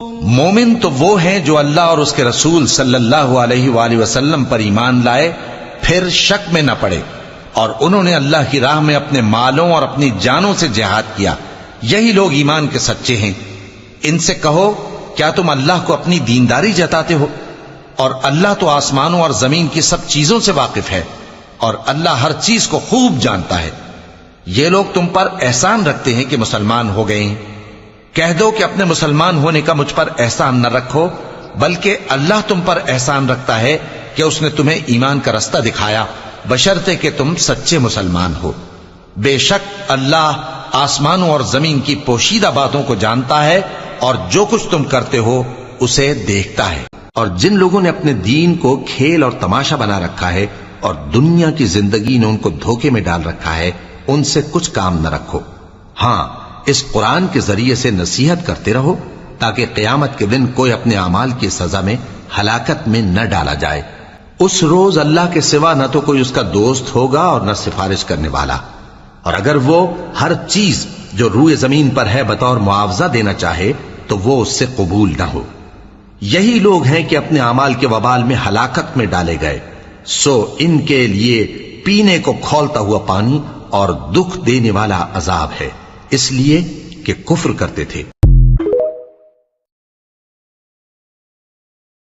مومن تو وہ ہیں جو اللہ اور اس کے رسول صلی اللہ علیہ وآلہ وسلم پر ایمان لائے پھر شک میں نہ پڑے اور انہوں نے اللہ کی راہ میں اپنے مالوں اور اپنی جانوں سے جہاد کیا، یہی لوگ ایمان کے سچے ہیں۔ ان سے کہو کیا تم اللہ کو اپنی دینداری جتاتے ہو؟ اور اللہ تو آسمانوں اور زمین کی سب چیزوں سے واقف ہے اور اللہ ہر چیز کو خوب جانتا ہے۔ یہ لوگ تم پر احسان رکھتے ہیں کہ مسلمان ہو گئے ہیں، کہہ دو کہ اپنے مسلمان ہونے کا مجھ پر احسان نہ رکھو، بلکہ اللہ تم پر احسان رکھتا ہے کہ اس نے تمہیں ایمان کا رستہ دکھایا، بشرطے کہ تم سچے مسلمان ہو۔ بے شک اللہ آسمانوں اور زمین کی پوشیدہ باتوں کو جانتا ہے اور جو کچھ تم کرتے ہو اسے دیکھتا ہے۔ اور جن لوگوں نے اپنے دین کو کھیل اور تماشا بنا رکھا ہے اور دنیا کی زندگی نے ان کو دھوکے میں ڈال رکھا ہے، ان سے کچھ کام نہ رکھو۔ ہاں، اس قرآن کے ذریعے سے نصیحت کرتے رہو تاکہ قیامت کے دن کوئی اپنے اعمال کی سزا میں ہلاکت میں نہ ڈالا جائے۔ اس روز اللہ کے سوا نہ تو کوئی اس کا دوست ہوگا اور نہ سفارش کرنے والا، اور اگر وہ ہر چیز جو روئے زمین پر ہے بطور معاوضہ دینا چاہے تو وہ اس سے قبول نہ ہو۔ یہی لوگ ہیں کہ اپنے اعمال کے وبال میں ہلاکت میں ڈالے گئے، سو ان کے لیے پینے کو کھولتا ہوا پانی اور دکھ دینے والا عذاب ہے، اس لیے کہ کفر کرتے تھے۔